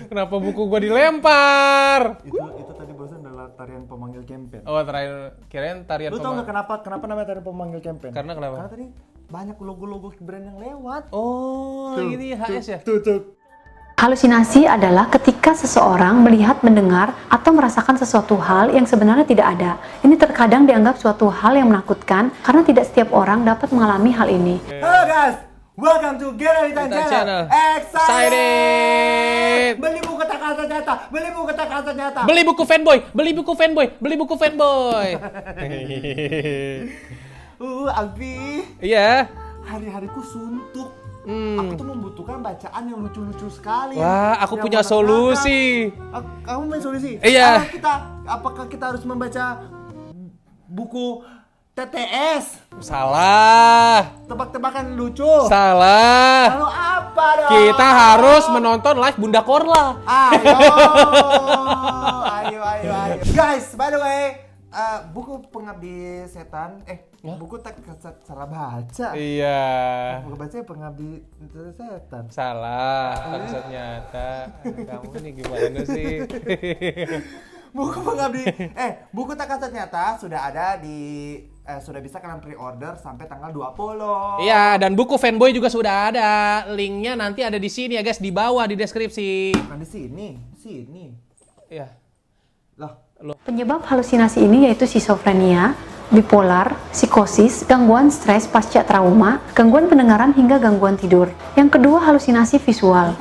Kenapa buku gua dilempar? Itu tadi barusan adalah tarian pemanggil campaign. Oh, terakhir kirain tarian Lu tau nggak kenapa namanya tarian pemanggil campaign? Karena kenapa? Karena tadi banyak logo-logo brand yang lewat. Oh, ini HS ya? Tuh. Halusinasi adalah ketika seseorang melihat, mendengar, atau merasakan sesuatu hal yang sebenarnya tidak ada. Ini terkadang dianggap suatu hal yang menakutkan karena tidak setiap orang dapat mengalami hal ini. Halo guys, welcome to Geralitan Channel. Excited! Beli buku kata-kata nyata, beli buku kata-kata nyata. Beli buku fanboy, beli buku fanboy, beli buku fanboy. Alfi, Iya. hari-hariku suntuk. Aku tuh membutuhkan bacaan yang lucu-lucu sekali. Wah, aku yang punya solusi. Kamu main solusi? Iya. Apakah kita harus membaca buku TTS? Salah. Tebak-tebakan lucu? Salah. Lalu apa dong? Kita harus menonton live Bunda Korla. Ayo. Guys, by the way, buku Pengabdi Setan, buku salah baca. Iya. Buku baca Pengabdi Setan. Salah. Konsep nyata. Kamu nih gimana sih? Buku Pengabdi, buku tak kasat nyata sudah ada sudah bisa kalian pre-order sampai tanggal 20. Iya, dan buku fanboy juga sudah ada. Linknya nanti ada di sini ya guys, di bawah di deskripsi. Bukan di sini. Iya. Loh. Penyebab halusinasi ini yaitu skizofrenia, bipolar, psikosis, gangguan stres pasca trauma, gangguan pendengaran hingga gangguan tidur. Yang kedua, halusinasi visual.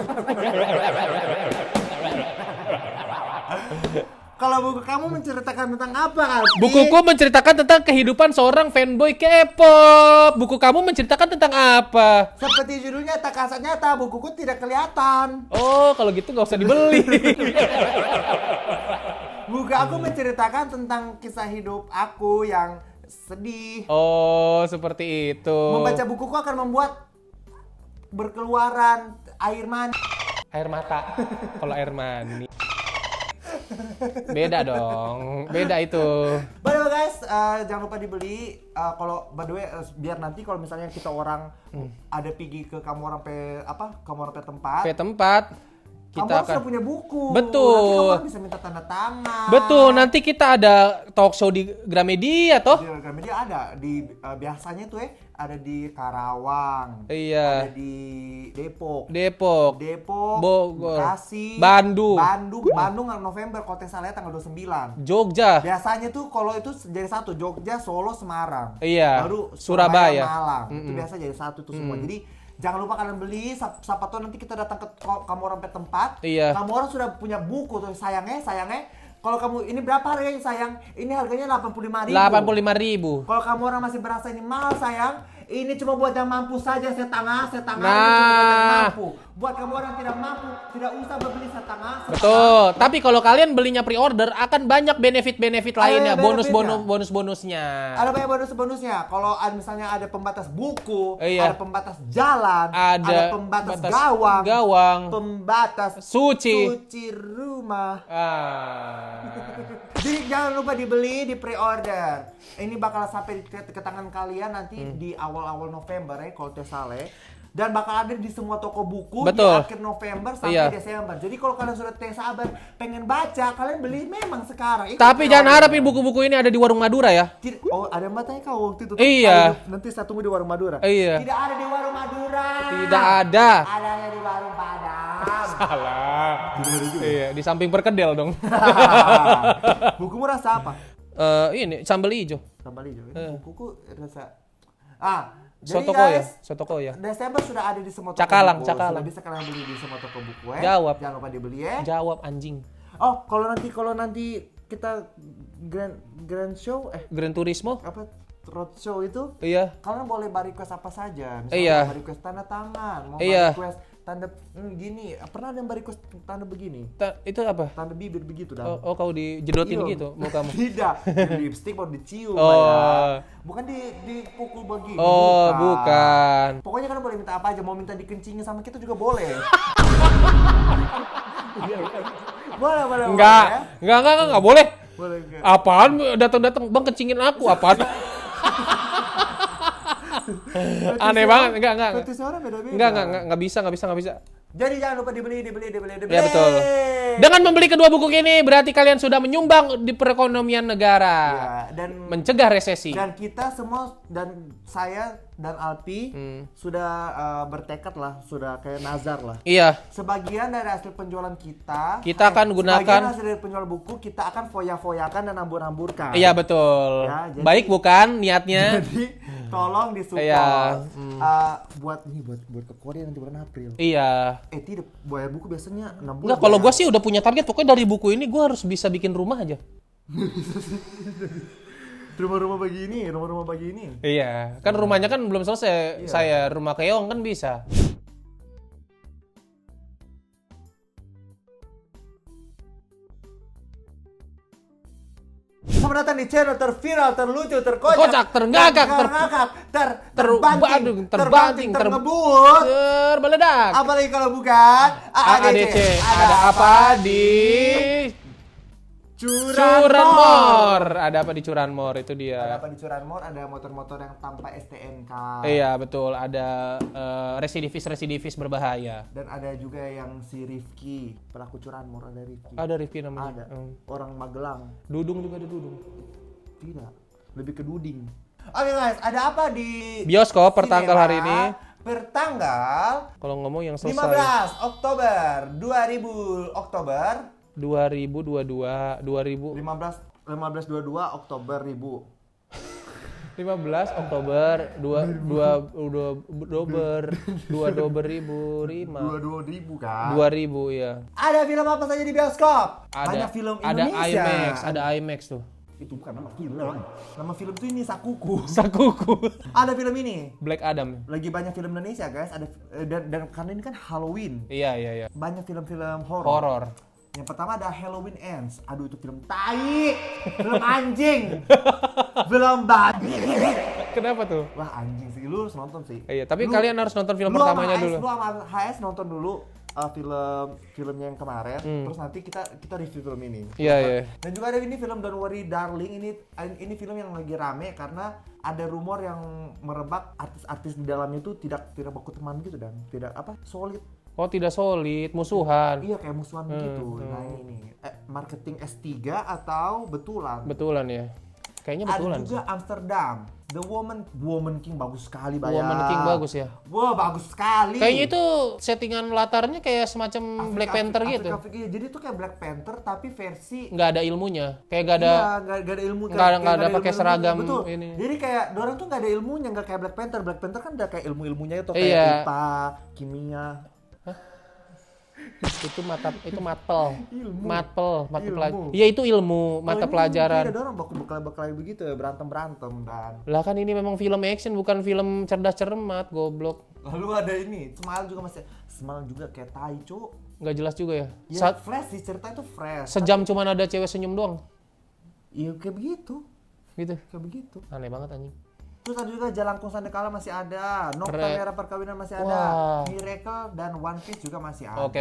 Kalau buku kamu menceritakan tentang apa, Alfi? Bukuku menceritakan tentang kehidupan seorang fanboy K-pop. Buku kamu menceritakan tentang apa? Seperti judulnya tak kasat nyata, bukuku tidak kelihatan. Oh, kalau gitu nggak usah dibeli. Buku aku menceritakan tentang kisah hidup aku yang sedih. Oh, seperti itu. Membaca bukuku akan membuat berkeluaran air mani. Air mata. Kalau air mani. Beda dong. Beda itu. By the way guys, jangan lupa dibeli. Kalau by the way, biar nanti kalau misalnya kita orang ada pergi ke kamu orang tempat. Tempat. Kamu Kita sudah punya buku. Betul. Nanti kamu orang bisa minta tanda tangan. Betul, nanti kita ada talk show di Gramedia toh? Di Gramedia ada biasanya tuh ada di Karawang. Iya. Ada di Depok, Bogor, Bekasi, Bandung November kalau salah tanggal 29. Jogja. Biasanya tuh kalau itu jadi satu, Jogja, Solo, Semarang. Iya. Baru Surabaya, Malang. Itu biasa jadi satu tuh semua. Jadi jangan lupa kalian beli, siapa tahu nanti kita datang ke kamu orang pe tempat. Iya. Kamu orang sudah punya buku tuh, sayangnya. Kalau kamu ini berapa harganya sayang? Ini harganya 85.000. 85.000. Kalau kamu orang masih berasa ini mahal sayang, ini cuma buat yang mampu saja setengah ini cuma buat yang Nah. mampu. Buat kamu orang tidak mampu, tidak usah beli setengah. Betul. Tapi kalau kalian belinya pre-order akan banyak benefit-benefit lainnya, benefitnya. bonus-bonusnya. Ada banyak bonus-bonusnya. Kalau misalnya ada pembatas buku, Iya. ada pembatas jalan, Ada pembatas batas gawang, pembatas suci. rumah. Ah. Jadi jangan lupa dibeli, di pre-order. Ini bakal sampai ke tangan kalian nanti di awal-awal November kalau tidak salah. Dan bakal ada di semua toko buku. Betul. Di akhir November sampai Iya. Desember. Jadi kalau kalian sudah sabar pengen baca, kalian beli memang sekarang. Ikut Tapi jangan pre-order. harapin buku-buku ini ada di warung Madura ya. Oh, ada yang matanya kau waktu itu. Iya. Nanti saya tunggu di warung Madura. Iya. Tidak ada di warung Madura. Tidak ada. Adanya di warung Padang. Salah. Iya, di samping perkedel dong. Bukumu rasa apa? Ini sambal hijau. Sambal hijau. Bukuku rasa jadi Sotoko ya, guys, Sotoko ya. Desember sudah ada di semua toko Cakalang, buku. Cakalang. Sudah bisa kalian beli di semua toko buku Jawab. Jangan lupa dibeli ya. Jawab anjing. Oh, kalau nanti kita grand show Gran Turismo? apa road show itu Iya. kalian boleh request apa saja. Misalnya Iya. mau request tanda tangan, mau Iya. request tanda gini. Pernah ada yang request tanda begini? Itu apa? Tanda bibir begitu dah. Oh, kau dijedotin Iya. gitu mau kamu. Tidak, lipstick baru dicium. Oh. Ya. Bukan dipukul begini. Oh, bukan. Pokoknya kalian boleh minta apa aja, mau minta dikencingin sama kita juga boleh. boleh. Enggak boleh. Boleh enggak? Apaan datang-datang Bang kencingin aku apaan? Aneh banget, enggak. Fetisnya orang beda-beda. Enggak bisa. Jadi jangan lupa dibeli. Ya betul. Dengan membeli kedua buku ini berarti kalian sudah menyumbang di perekonomian negara. Ya, dan Mencegah resesi. Dan kita semua dan saya dan Alpi sudah bertekad lah, sudah kayak nazar lah. Iya, Sebagian dari hasil penjualan kita akan gunakan. Sebagian hasil dari penjualan buku kita akan foya-foyakan dan hambur-hamburkan. iya betul. Ya, jadi- Baik bukan niatnya? Jadi tolong disupport. Iya. Buat ke Korea nanti bulan April. Iya. Tidak, bayar buku biasanya 6 bulan. Enggak, kalau gue sih udah punya target. Pokoknya dari buku ini gue harus bisa bikin rumah aja. rumah-rumah begini. Iya, kan rumahnya kan belum selesai. Iya. Saya rumah keong kan bisa. Selamat datang di channel terviral, terlucu, terkocak, Kocak, terngakak, terbanting, terbanting, ngebut. Terbeledak. Apalagi kalau bukan AADC. Ada apa di Curanmor? Ada apa di Curanmor? Itu Ada dia. apa di Curanmor? Ada motor-motor yang tanpa STNK. Iya, betul. Ada residivis berbahaya. Dan ada juga yang si Rifki, pelaku Curanmor, ada Rifki. Ada Rifki namanya. Ada. Orang Magelang. Dudung juga ada Dudung. Tidak, lebih ke Duding. Oke guys, ada apa di Bioskop pertanggal sinema? hari ini. Pertanggal Kalau ngomong yang 15 selesai. Oktober 2000 Oktober 2022, 2000. 15/22 Oktober 1000. 15 Oktober 2005. 22.000 kan? 2000 ya. Ada film apa saja di bioskop? Ada Banyak film ada Indonesia. IMAX, ada IMAX tuh. Itu bukan nama film. Nama film tuh ini Sakuku. Sakuku. Ada film ini. Black Adam. Lagi banyak film Indonesia guys. Ada dan karena ini kan Halloween. Iya. Banyak film-film horor. Horor. Yang pertama ada Halloween Ends. Aduh itu film tai, film anjing, film babi. Kenapa tuh? Wah anjing sih, lu harus nonton sih. Iya, tapi Lu- kalian harus nonton film lu pertamanya sama HS, dulu. Lu sama HS nonton dulu filmnya yang kemarin, terus nanti kita review film ini. Iya. Dan juga ada ini film Don't Worry Darling, ini film yang lagi rame karena ada rumor yang merebak artis-artis di dalamnya itu tidak baku teman gitu dan tidak solid. Oh, tidak solid, musuhan. Iya kayak musuhan gitu. Nah ini marketing S3 atau betulan? Betulan ya. Kayaknya betulan. Ada juga Amsterdam. The Woman King bagus sekali bayar. Woman King bagus ya. Wah bagus sekali. Kayaknya itu settingan latarnya kayak semacam Black Panther gitu. Iya, jadi itu kayak Black Panther tapi versi Nggak ada ilmunya. Kayak nggak ada. Iya, nggak ada ilmu nggak ada pakai ilmu-ilmunya. seragam Betul. ini. Jadi kayak dorang tuh nggak ada ilmunya, nggak kayak Black Panther. Black Panther kan udah kayak ilmu-ilmunya itu kayak Iya. IPA, kimia. itu matpel. Ilmu. Mata Ilmu. pelajaran. Iya itu ilmu mata pelajaran. Ada orang bakal begitu ya, berantem dan. Lah kan ini memang film action bukan film cerdas cermat, goblok. Lalu ada ini, Smile juga kayak tai, Cuk. Nggak jelas juga ya. Ya, fresh sih, cerita itu fresh. Sejam cuman ada cewek senyum doang. Iya kayak begitu. Gitu. Kayak begitu. Aneh banget anjing. Terus ada juga Jalangkung Sandekala masih ada, Nokta Merah Perkawinan masih ada, Wah. Miracle dan One Piece juga masih ada. Oke.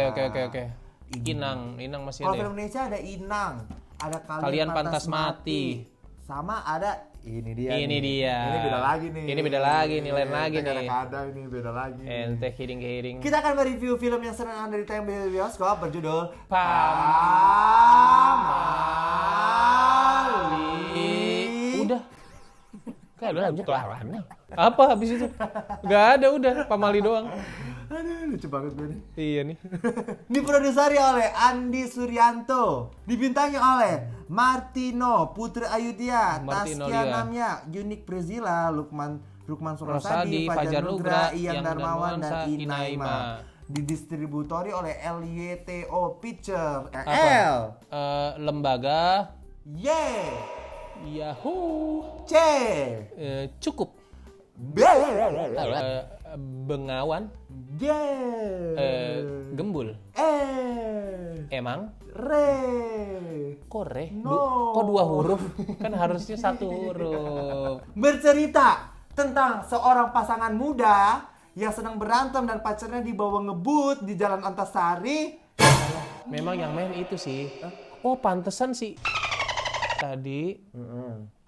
Inang masih Kalau ada. Ya? film Indonesia ada Inang, ada Kalian Pantas Mati. sama ada ini dia. Ini dia. Ini beda lagi nih. Ini beda lagi nih, lain lagi nih. Ada ini beda lagi. Ente kiring. Kita akan mereview film yang sering ada di tayang di bioskop berjudul Pamali. Udah. Kayak udah lanjut lah. Apa habis itu? Gak ada udah, Pamali doang. Aduh, lucu banget gue nih. Iya nih. Diproduksi oleh Andi Suryanto, dibintangi oleh Martino, Putri Ayudhya, Martino Taskia Lia. Namya, Yunik Prezila, Lukman Rosadi, Surasadi, Fajar Nugra, Iyang Darmawan, dan Inaima. Inaima. Didistributori oleh LYTO Picture. Apa? Lembaga Y, Yahoo. C, Cukup. B, Bengawan. G, Gembul. E, Emang Re. Kore? No. Kok 2 huruf? Kan harusnya 1 huruf. Bercerita tentang seorang pasangan muda yang sedang berantem dan pacarnya dibawa ngebut di Jalan Antasari. Memang yang main itu sih. Oh, pantesan sih. Tadi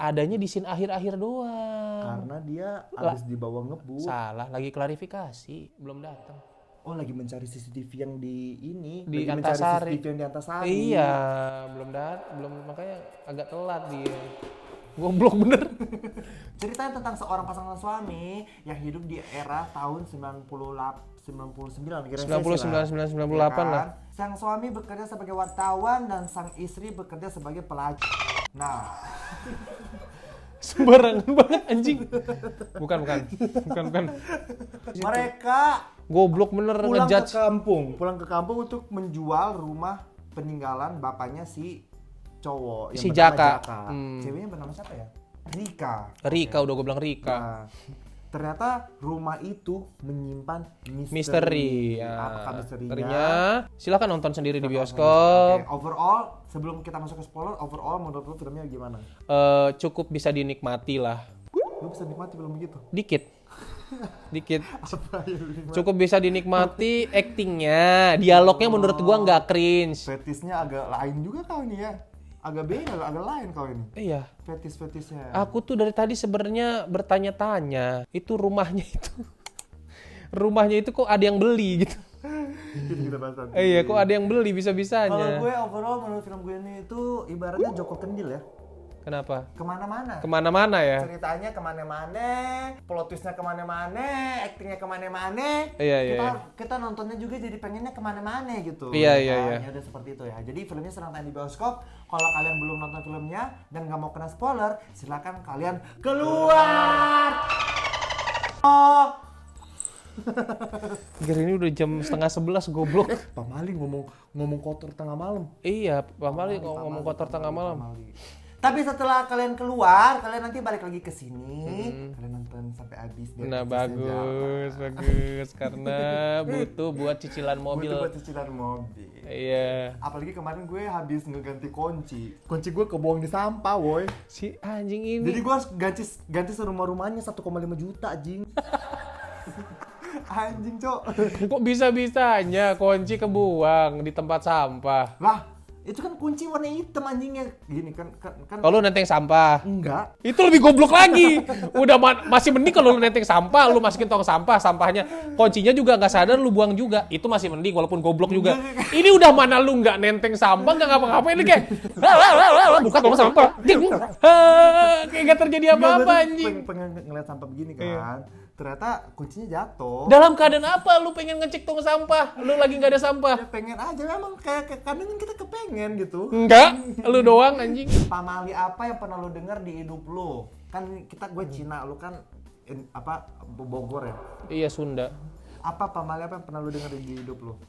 adanya di scene akhir-akhir doang. Karena dia habis dibawa ngebut. Salah, lagi klarifikasi, belum datang. Oh, lagi mencari CCTV yang di ini, Di lagi mencari Antasari. CCTV yang di Antasari. Iya, belum makanya agak telat dia. Goblok bener. Ceritanya tentang seorang pasangan suami yang hidup di era tahun 99 kira-kira 99 98 lah. Sang suami bekerja sebagai wartawan dan sang istri bekerja sebagai pelajar. Nah, Sembarangan banget anjing. Bukan. mereka Goblok bener ngejudge. pulang ke kampung untuk menjual rumah peninggalan bapaknya si cowok yang Si bernama Jaka. Ceweknya bernama siapa ya? Rika, udah gue bilang Rika. Nah, ternyata rumah itu menyimpan misteri. Misteri. Ya. Apakah misterinya? Misterinya, silakan nonton sendiri di bioskop. Oke, overall, sebelum kita masuk ke spoiler, overall menurut lu filmnya gimana? Cukup bisa dinikmati lah. Lu bisa nikmati belum begitu? Dikit. Apa yang lu nikmati? Cukup bisa dinikmati actingnya, dialognya menurut gua nggak cringe. Fetisnya agak lain juga kau ini ya. Agak beda, agak lain kau ini. Iya. Fetisnya. Aku tuh dari tadi sebenarnya bertanya-tanya, itu rumahnya itu. Rumahnya itu kok ada yang beli gitu. Ini kita bahas nanti. Iya, kok ada yang beli Kalau bisa-bisanya. gue overall menurut film gue ini itu ibaratnya Joko Kendil ya. Kenapa? Kemana-mana. Kemana-mana ya? Ceritanya kemana-mana, plot twistnya kemana-mana, actingnya kemana-mana. Iya. Kita nontonnya juga jadi pengennya kemana-mana gitu. Iya. Ya udah seperti itu ya. Jadi filmnya sedang tayang di bioskop. Kalau kalian belum nonton filmnya dan nggak mau kena spoiler, silakan kalian keluar. Oh, Gir, ini udah jam 10:30 goblok. Pak Mali ngomong kotor tengah malam. Iya, Pak Mali ngomong kotor tengah malam. Tapi setelah kalian keluar, kalian nanti balik lagi ke sini. Kalian nonton sampai habis. biar Nah, konsisten bagus. Karena butuh buat cicilan mobil. Butuh buat cicilan mobil. Iya. Apalagi kemarin gue habis ngeganti kunci. Kunci gue kebuang di sampah, woy. Si anjing ini. Jadi gue harus ganti serumah-rumahnya 1,5 juta, anjing. Anjing, Cok. Kok bisa-bisanya kunci kebuang di tempat sampah? Lah, itu kan kunci warna hitam anjingnya. Gini kan. Kalau lu nenteng sampah. Enggak. Itu lebih goblok lagi. Udah masih mending kalau lu nenteng sampah, lu masukin tong sampahnya. Kuncinya juga nggak sadar lu buang juga. Itu masih mending walaupun goblok juga. Ini udah mana lu nggak nenteng sampah, nggak ngapa-ngapain, lu kayak bukan tong sampah. Kayak nggak terjadi apa-apa anjing. Pengen ngeliat sampah begini kan. Ternyata kuncinya jatuh. Dalam keadaan apa lu pengen ngecek tong sampah? Lu lagi nggak ada sampah? Ya pengen aja, memang kayak kadang kan kita kepengen gitu. Enggak, lu doang anjing. Pamali apa yang pernah lu dengar di hidup lu? Kan gue Cina, lu kan Bogor ya. Iya, Sunda. Apa pamali apa yang pernah lu dengar di hidup lu?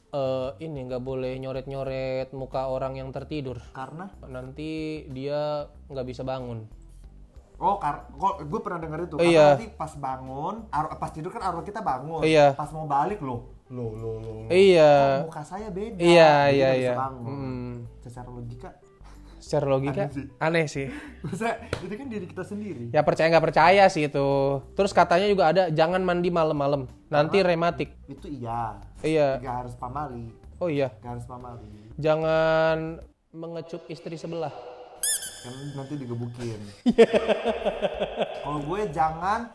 Ini nggak boleh nyoret-nyoret muka orang yang tertidur. Karena Nanti dia nggak bisa bangun. gue pernah dengar itu. Iya. Karena nanti pas bangun, pas tidur kan arwah kita bangun. Iya. Pas mau balik lo. Iya. Muka saya beda. Iya. Jadi nggak bisa bangun. Secara logika Aneh sih. Masa itu kan diri kita sendiri. Ya percaya nggak percaya sih itu. Terus katanya juga ada jangan mandi malam-malam. Nanti rematik. Itu iya. Iya. Gak harus pamali. Oh iya. Gak harus pamali. Jangan mengecup istri sebelah. Kan nanti digebukin. Kalau gue jangan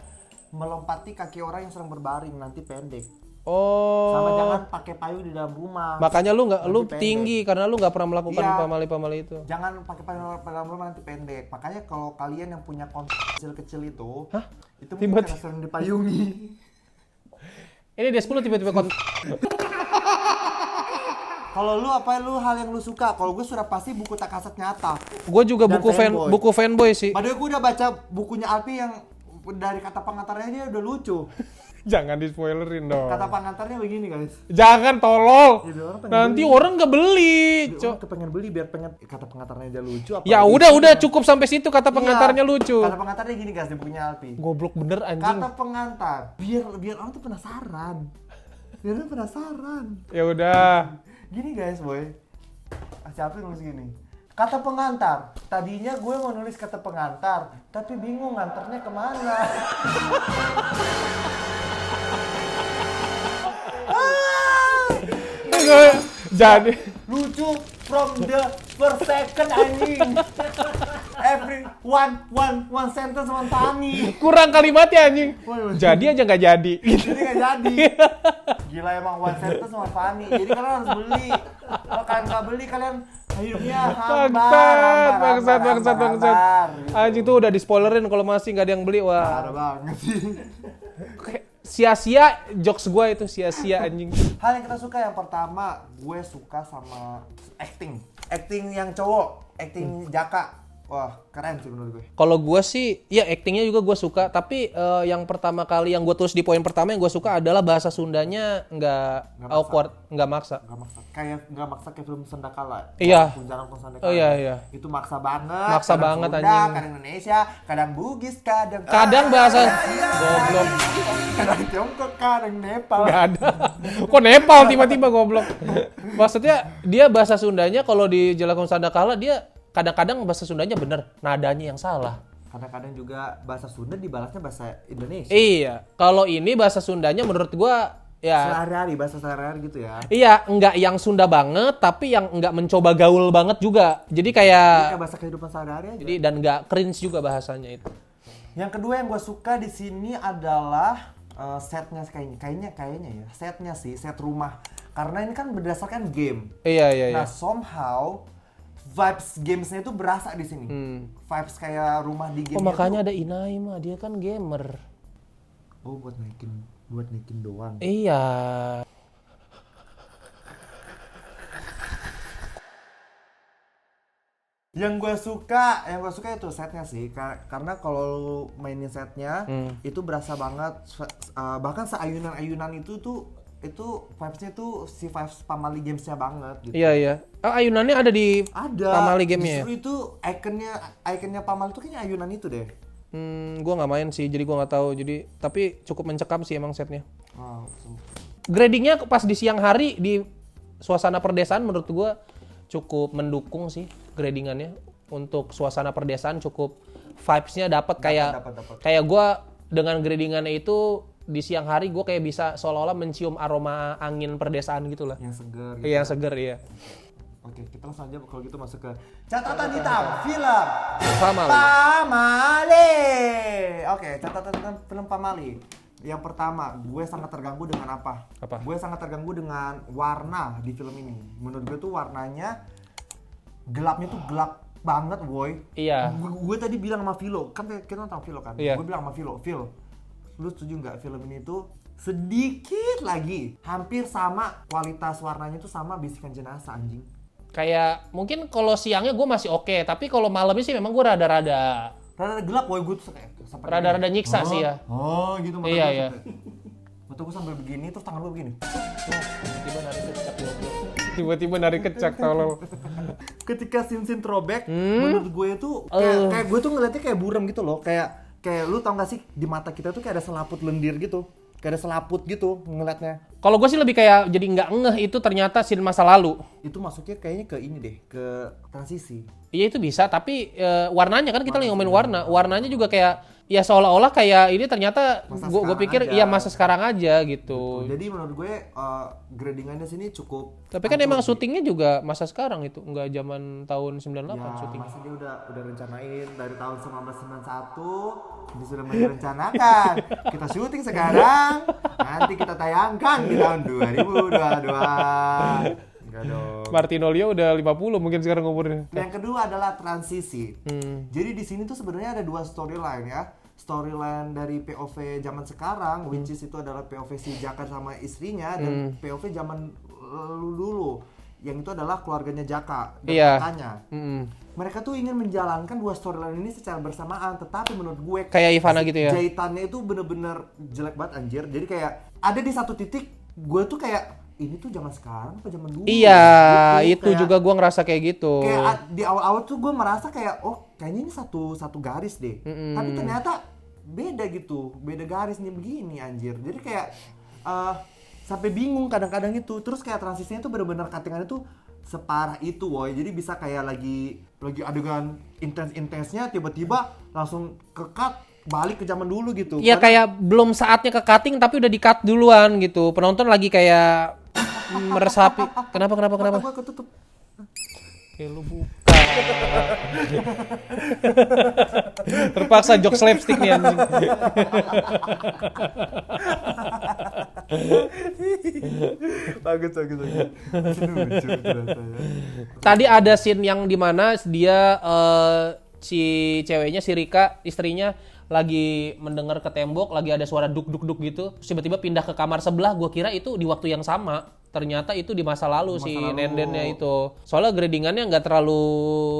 melompati kaki orang yang sedang berbaring, nanti pendek. Oh. Sama jangan pakai payung di dalam rumah. Makanya lu Nanti tinggi karena lu nggak pernah melakukan Iya. pamali-pamali itu. Jangan pakai payung di dalam rumah, nanti pendek. Makanya kalau kalian yang punya kontak kecil-kecil itu, itu mungkin karena sering dipayungi. Ini dia 10 tiba-tiba Kalau lu hal yang lu suka? Kalau gue sudah pasti buku tak kasat nyata. Gue juga Dan buku fanboy sih. Padahal gue udah baca bukunya Alpi yang dari kata pengantarnya dia udah lucu. Jangan di spoilerin dong. Kata pengantarnya begini guys. Jangan tolol. Ya, Nanti orang nggak beli. Orang kepengen beli biar kata pengantarnya aja lucu. Ya udah cukup sampai situ kata pengantarnya lucu. Kata pengantarnya gini guys di bukunya Alpi. Goblok bener anjing. Kata pengantar biar orang tuh penasaran. Biar orang penasaran. Ya udah. Gini guys boy. Siapa yang nulis gini? Kata pengantar. Tadinya gue mau nulis kata pengantar, tapi bingung nganternya kemana. Jadi Lucu from the first second anjing. one sentence one funny. Kurang kalimatnya anjing. Jadi aja nggak jadi. Jadi nggak jadi. Gila emang one sentence one funny. Jadi kalian harus beli. Kalau kalian nggak beli, kalian hidupnya Bangsat. Anjing tuh udah di spoilerin kalau masih nggak ada yang beli. Wah. Parah banget sih. Sia-sia jokes gue itu, sia-sia anjing. Hal yang kita suka yang pertama, gue suka sama acting yang cowok, acting Jaka. Wah, keren sih menurut gue. Kalau gue sih, ya actingnya juga gue suka. Tapi yang pertama kali yang gue tulis di poin pertama yang gue suka adalah bahasa Sundanya nggak awkward, nggak maksa. Kayak nggak maksa kayak film Sandakala. Iya. Kunjaran Sandakala. Oh iya. Itu maksa banget. Maksa kadang banget, Sunda, anjing. kadang Indonesia, kadang Bugis, Kadang bahasa goblok. kadang Tiongkok, kadang Nepal. Nggak ada. Kok Nepal tiba-tiba goblok? Maksudnya dia bahasa Sundanya kalau di Jelakung Sandakala dia kadang-kadang bahasa Sundanya bener, nadanya yang salah. Kadang-kadang juga bahasa Sunda dibalasnya bahasa Indonesia. Iya, kalau ini bahasa Sundanya menurut gua ya Sehari-hari, bahasa sehari-hari gitu ya. iya, enggak yang Sunda banget tapi yang enggak mencoba gaul banget juga. Jadi kayak Kayak bahasa kehidupan sehari-hari aja. jadi dan enggak cringe juga bahasanya itu. Yang kedua yang gue suka di sini adalah setnya kayaknya ya. Setnya sih, set rumah. Karena ini kan berdasarkan game. Iya. Nah, somehow vibes gamesnya itu berasa di sini. Vibes kayak rumah di game. Oh, makanya ada Inai mah, dia kan gamer. Oh, buat naikin doang. Iya. Yang gue suka itu setnya sih. Karena kalau lu mainin setnya itu berasa banget. Bahkan seayunan-ayunan itu vibes-nya tuh si vibes Pamali Games-nya banget gitu. Iya. Oh, ayunannya ada di Ada. Pamali Game-nya ya? Justru itu ikonnya Pamali itu kayaknya ayunan itu deh. Gua nggak main sih, jadi gua nggak tahu. Jadi tapi cukup mencekam sih emang setnya. Oh, Gradingnya pas di siang hari di suasana perdesaan menurut gua cukup mendukung sih gradingannya. Untuk suasana perdesaan cukup vibes-nya dapat kayak gua dengan gradingannya itu di siang hari gue kayak bisa seolah-olah mencium aroma angin perdesaan gitu lah. Yang seger gitu. Iya, yang seger iya. Oke, kita langsung aja kalau gitu masuk ke catatan hitam film Pamali. Oke, catatan film Pamali. Yang pertama, gue sangat terganggu dengan apa? Gue sangat terganggu dengan warna di film ini. Menurut gue tuh warnanya gelapnya tuh gelap banget, boy. Iya. Gue tadi bilang sama Vilo, kan kita tahu Vilo kan? Iya. Gue bilang sama Vilo, lu setuju nggak film ini tuh sedikit lagi hampir sama kualitas warnanya tuh sama Bisikan Jenazah, anjing. Kayak mungkin kalau siangnya gue masih oke, tapi kalau malamnya sih memang gue rada-rada Gelap, boy. Gue tuh sampai rada-rada nyiksa sih ya. Oh gitu mata Iya. Mata gue sampai begini, terus tangan gue begini. Tiba-tiba narik kecak tolol. Ketika scene throwback, menurut gue tuh kayak gue tuh ngeliatnya kayak buram gitu loh, kayak lu tau gak sih di mata kita tuh kayak ada selaput lendir gitu, kayak ada selaput gitu ngeliatnya. Kalau gue sih lebih kayak jadi nggak ngeh itu ternyata scene masa lalu. Itu masuknya kayaknya ke ini deh, ke transisi. Iya itu bisa, tapi warnanya kan kita lagi ngomongin warnanya juga kayak ya seolah-olah kayak ini ternyata gue pikir iya masa sekarang aja gitu. Jadi menurut gue gradingannya sini cukup. Tapi kan emang syutingnya juga masa sekarang itu, nggak zaman tahun 98 ya, syutingnya. masa dia udah rencanain dari tahun 1991, dia sudah merencanakan kita syuting sekarang, nanti kita tayangkan di tahun 2022. Enggak dong. Martinolio udah 50 mungkin sekarang umurnya. Yang kedua adalah transisi. Jadi di sini tuh sebenarnya ada dua storyline ya. Storyline dari POV zaman sekarang, which is itu adalah POV si Jaka sama istrinya, dan POV zaman dulu. Yang itu adalah keluarganya Jaka dan kakaknya. Mereka tuh ingin menjalankan dua storyline ini secara bersamaan, tetapi menurut gue kayak Ivana gitu ya. Jahitannya itu bener-bener jelek banget anjir. Jadi kayak ada di satu titik gue tuh kayak ini tuh zaman sekarang apa zaman dulu? Iya, gitu. itu kayak, juga gue ngerasa kayak gitu. Kayak di awal-awal tuh gue merasa kayak kayaknya ini satu garis deh. Tapi ternyata beda gitu, beda garis nih begini anjir. Jadi kayak sampai bingung kadang-kadang itu. Terus kayak transisinya tuh bener-bener cuttingannya tuh separah itu, woy. Jadi bisa kayak lagi adegan intens-intensnya tiba-tiba langsung ke cut balik ke zaman dulu gitu. Iya kayak belum saatnya ke cutting tapi udah di cut duluan gitu. Penonton lagi kayak meresapi. Kenapa? Mata gue ketutup. Lu buka Terpaksa jok slapstick nih anjing. Bagus. Lucu rasanya. Tadi ada scene yang dimana dia si ceweknya, si Rika, istrinya lagi mendengar ke tembok, lagi ada suara duk gitu. Terus tiba-tiba pindah ke kamar sebelah. Gua kira itu di waktu yang sama. Ternyata itu di masa lalu si nendennya itu. Soalnya gradingannya nggak terlalu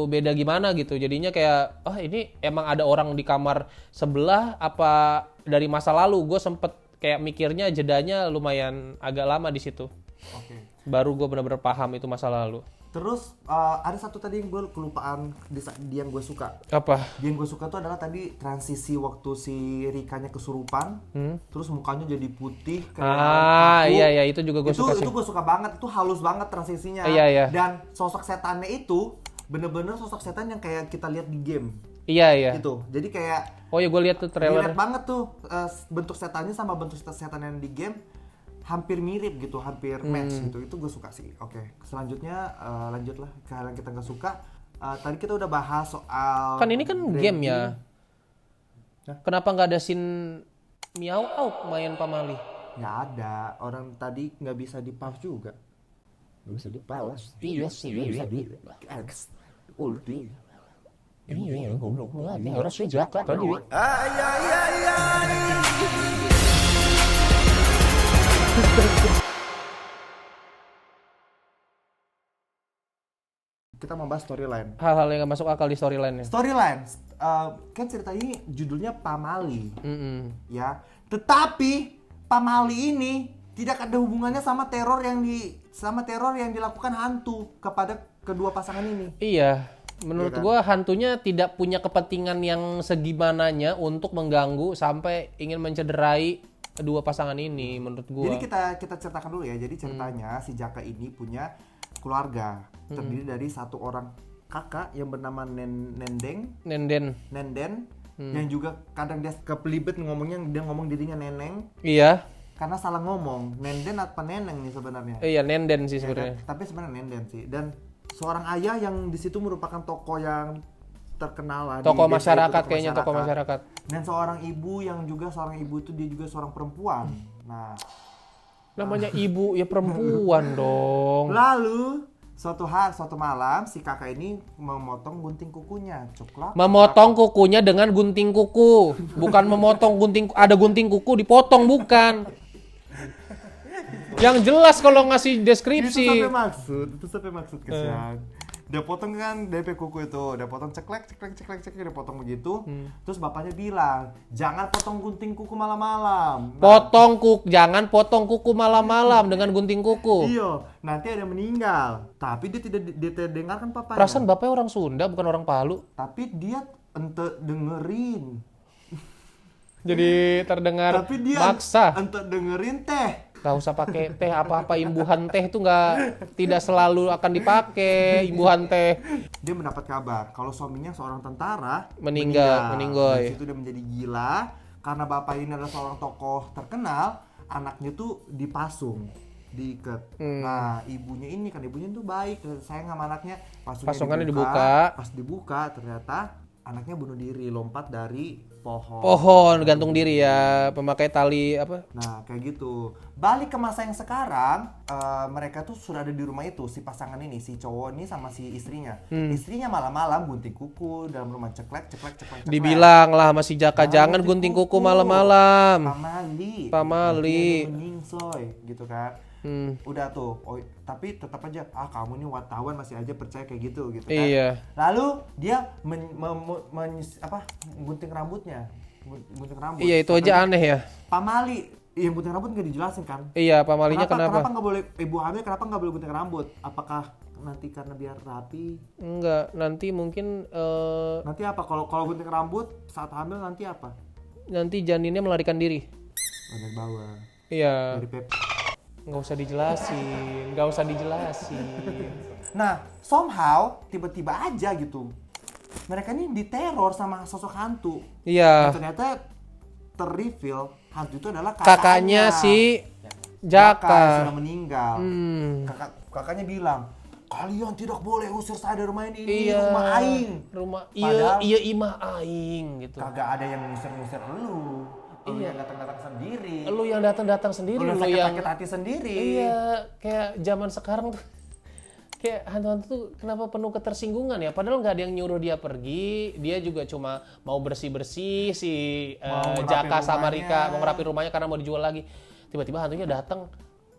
beda gimana gitu. Jadinya kayak, ini emang ada orang di kamar sebelah apa dari masa lalu. Gue sempet kayak mikirnya jedanya lumayan agak lama di situ. Oke. Baru gue benar-benar paham itu masa lalu. Terus ada satu tadi yang gue kelupaan di yang gue suka. Apa? Yang gue suka tuh adalah tadi transisi waktu si Rikanya kesurupan, terus mukanya jadi putih kayak kaku. Iya itu juga gue suka sih. Itu gue suka banget, itu halus banget transisinya. Iya. Dan sosok setannya itu bener-bener sosok setan yang kayak kita lihat di game. Iya. Gitu. Jadi kayak Oh ya gue lihat tuh trailer. lihat banget tuh bentuk setannya sama bentuk setan yang di game hampir mirip gitu, hampir match gitu. Itu gue suka sih. Oke. Selanjutnya lanjutlah ke hal yang kita nggak suka. Tadi kita udah bahas soal Kan ini kan game ya. Hah? Kenapa nggak ada scene miau main pamali? Nggak ada. Orang tadi nggak bisa di pause juga. Nggak bisa dipaus. Iya sih, bisa di. Ulti. Ini yang goblok banget. Harus sejak tadi. Kita mau bahas storyline. Hal-hal yang nggak masuk akal di storyline-nya. Storyline, kan cerita ini judulnya Pamali, Mm-mm. ya. Tetapi Pamali ini tidak ada hubungannya sama teror yang dilakukan hantu kepada kedua pasangan ini. Iya, menurut Iya kan? gua hantunya tidak punya kepentingan yang segimananya untuk mengganggu sampai ingin mencederai kedua pasangan ini, menurut gua. Jadi kita ceritakan dulu ya. Jadi ceritanya si Jaka ini punya keluarga terdiri dari satu orang kakak yang bernama Nenden Nenden. yang juga kadang dia kepelibet ngomongnya, dia ngomong dirinya Neneng Iya. karena salah ngomong. Nenden apa Neneng nih sebenarnya? Iya, Nenden sih Ya kan? sebenarnya. Tapi sebenarnya Nenden sih. Dan seorang ayah yang di situ merupakan tokoh yang terkenal lah di Tokoh desa itu, masyarakat kayaknya, tokoh masyarakat. Dan seorang ibu yang juga seorang ibu itu dia juga seorang perempuan. Nah, Namanya ibu ya perempuan dong. lalu suatu malam si kakak ini memotong gunting kukunya, cuklak. Memotong kukunya dengan gunting kuku, bukan memotong ada gunting kuku dipotong, bukan. Yang jelas kalau ngasih deskripsi. Itu sampai maksud kesian. Dia potong kan DP kuku itu, dia potong ceklek, dia potong begitu. Terus bapaknya bilang, jangan potong gunting kuku malam-malam. Jangan potong kuku malam-malam dengan gunting kuku. Iya, nanti ada yang meninggal. Tapi dia tidak dengarkan papanya. Perasaan bapaknya orang Sunda bukan orang Palu. Tapi dia ente dengerin. Jadi terdengar Tapi dia maksa. ente dengerin teh. Gak usah pakai teh, apa-apa imbuhan teh itu tidak selalu akan dipakai imbuhan teh. Dia mendapat kabar kalau suaminya seorang tentara Meninggal. Dari situ dia menjadi gila karena bapak ini adalah seorang tokoh terkenal, anaknya tuh dipasung, diikat. Nah, ibunya tuh baik, sayang sama anaknya. Pasungannya dibuka. Pas dibuka ternyata anaknya bunuh diri, lompat dari pohon. Pohon gantung diri ya, pemakai tali apa? Nah, kayak gitu. Balik ke masa yang sekarang, mereka tuh sudah ada di rumah itu, si pasangan ini, si cowok ini sama si istrinya. Istrinya malam-malam gunting kuku dalam rumah, ceklek. Dibilang lah masih Jaka, jangan gunting kuku malam-malam. Pamali. Meningsoy, gitu kan. Udah tuh, tapi tetap aja, kamu nih wartawan masih aja percaya kayak gitu kan. Iya. Lalu dia gunting rambutnya. Gunting rambut. Iya, itu aja aneh ya. Pamali, yang gunting rambut nggak dijelasin kan? Iya, pamalinya Kenapa nggak boleh, ibu hamil kenapa nggak boleh gunting rambut? Apakah nanti karena biar rapi? Enggak, nanti mungkin Nanti apa? Kalau gunting rambut saat hamil nanti apa? nanti janinnya melarikan diri. Dari bawah. Iya. Dari pep. Nggak usah dijelasin. Nah, somehow tiba-tiba aja gitu. Mereka ini diteror sama sosok hantu. Iya. Dan ternyata ter-reveal hantu itu adalah Kakaknya si Jaka. yang sudah meninggal. Kakaknya bilang, kalian tidak boleh usir saya dari rumah ini, Iya. rumah aing. Padahal- Iya imah aing gitu. Kagak ada yang ngusir-ngusir lu. Lu Iya. yang datang-datang sendiri. Lu yang datang-datang sendiri, Lu lu sakit yang hati sendiri. iya, kayak zaman sekarang tuh kayak hantu-hantu tuh kenapa penuh ketersinggungan ya? Padahal nggak ada yang nyuruh dia pergi, dia juga cuma mau bersih-bersih si Mau ngerapi Jaka sama rumahnya. Rika mau ngerapi rumahnya karena mau dijual lagi. Tiba-tiba hantunya datang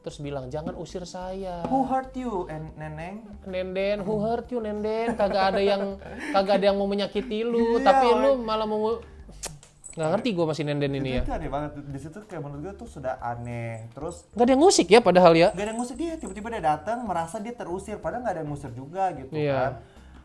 terus bilang jangan usir saya. Who hurt you, Neneng? Nenden, who hurt you Nenden? Kagak ada yang mau menyakiti lu, Iya, tapi lu malah mau nggak ngerti gue masih Nenden ini ya. Itu aneh banget. Di situ kayak menurut gue tuh sudah aneh. Terus Nggak ada yang musik ya padahal ya. gak ada yang ngusir dia, tiba-tiba dia datang merasa dia terusir, padahal gak ada yang ngusir juga gitu Iya. kan.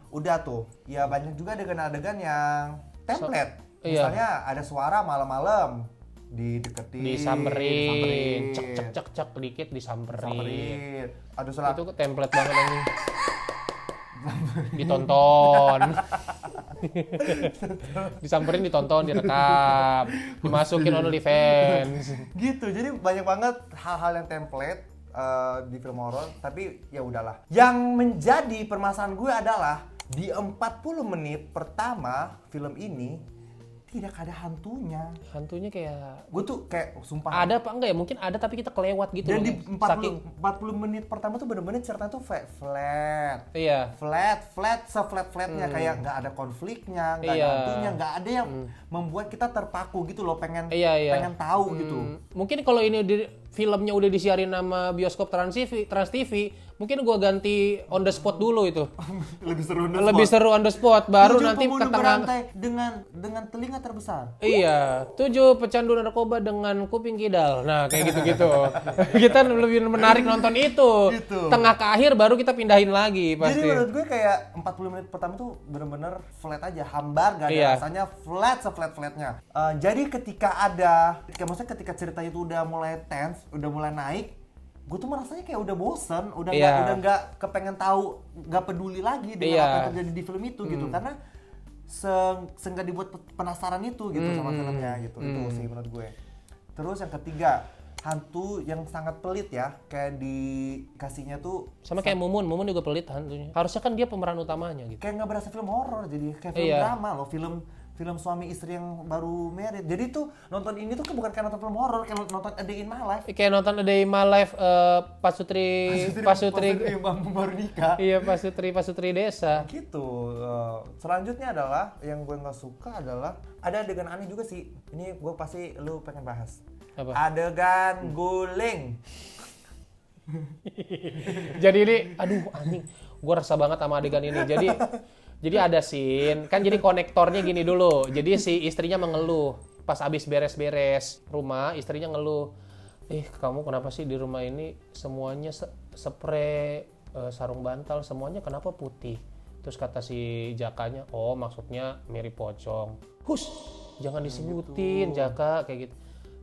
Udah tuh, ya banyak juga adegan-adegan yang template. Iya. Misalnya ada suara malam-malam dideketin, Disamperin, cek cek cek cek dikit disamperin. disamperin. Aduh salah. Itu template banget ini. Ditonton. Disamperin, ditonton, direkam, dimasukin OnlyFans. Gitu, jadi banyak banget hal-hal yang template di film horor, tapi ya udahlah. Yang menjadi permasalahan gue adalah di 40 menit pertama film ini tidak ada hantunya. Hantunya kayak Gue tuh kayak sumpah. ada apa enggak ya? Mungkin ada tapi kita kelewat gitu Dan loh. di 40, Saking 40 menit pertama tuh bener-bener cerita tuh flat. iya. Flat, se-flat-flatnya kayak nggak ada konfliknya, nggak ada Iya. hantunya, nggak ada yang membuat kita terpaku gitu loh, pengen Iya. pengen tahu gitu. Mungkin kalau ini filmnya udah disiarin nama bioskop Trans TV, mungkin gua ganti on the spot dulu itu. Lebih seru Lebih seru on the spot, baru 7 nanti ke pembunuh tengah. berantai dengan telinga terbesar. Iya, 7 pecandu narkoba dengan kuping kidal. Nah, kayak gitu-gitu. Kita lebih menarik nonton itu. Gitu. Tengah ke akhir baru kita pindahin lagi Jadi pasti. menurut gue kayak 40 menit pertama tuh bener-bener flat aja, hambar, gak ada Iya. rasanya, se-flat-flatnya. Jadi ketika maksudnya ketika cerita itu udah mulai tense, udah mulai naik, gue tuh merasanya kayak udah bosen, udah Iya. nggak kepengen tahu, nggak peduli lagi dengan Iya. apa yang terjadi di film itu gitu, karena seenggak dibuat penasaran itu gitu sama filmnya gitu. Itu sih menurut gue. Terus yang ketiga, hantu yang sangat pelit ya, kayak dikasihnya tuh Sama kayak Mumun juga pelit hantunya. Harusnya kan dia pemeran utamanya gitu. kayak nggak berasa film horor, jadi kayak film Iya. drama loh, film suami istri yang baru married. Jadi tuh nonton ini tuh bukan kayak nonton film horor, kayak nonton A Day in My Life. Kayak nonton A Day in My Life Pasutri baru nikah. Iya, Pasutri desa. Gitu. Selanjutnya adalah yang gue nggak suka adalah ada adegan aneh juga sih. Ini gue pasti lu pengen bahas. Apa? Adegan guling. Jadi ini, aduh anjing, gue resah banget sama adegan ini. Jadi ada scene, kan jadi konektornya gini dulu. Jadi si istrinya mengeluh pas abis beres-beres rumah, istrinya ngeluh. Kamu kenapa sih di rumah ini semuanya spray sarung bantal, semuanya kenapa putih? Terus kata si Jakanya, oh maksudnya mirip pocong. Hus, jangan disebutin Jaka kayak gitu.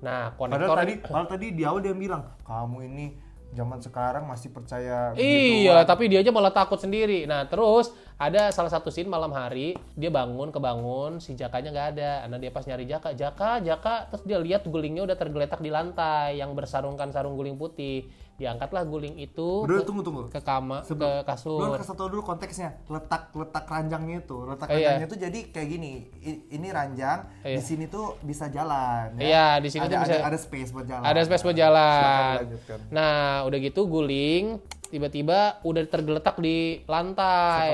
Nah, konektor Padahal tadi di awal dia bilang, kamu ini zaman sekarang masih percaya iya, tapi dia aja malah takut sendiri. Nah, terus ada salah satu scene malam hari, dia kebangun, si Jakanya nggak ada. Nah, dia pas nyari Jaka, terus dia lihat gulingnya udah tergeletak di lantai yang bersarungkan sarung guling putih. Diangkatlah guling itu Udah, tunggu. ke kasur. Lu kasih tau dulu konteksnya, letak ranjangnya itu. Iya. Ranjangnya itu jadi kayak gini. Ini ranjang, Iya. di sini tuh bisa jalan. Iya, di sini tuh bisa ada space buat jalan. ada space buat jalan. Silakan dilanjutkan. Nah, udah gitu guling tiba-tiba udah tergeletak di lantai.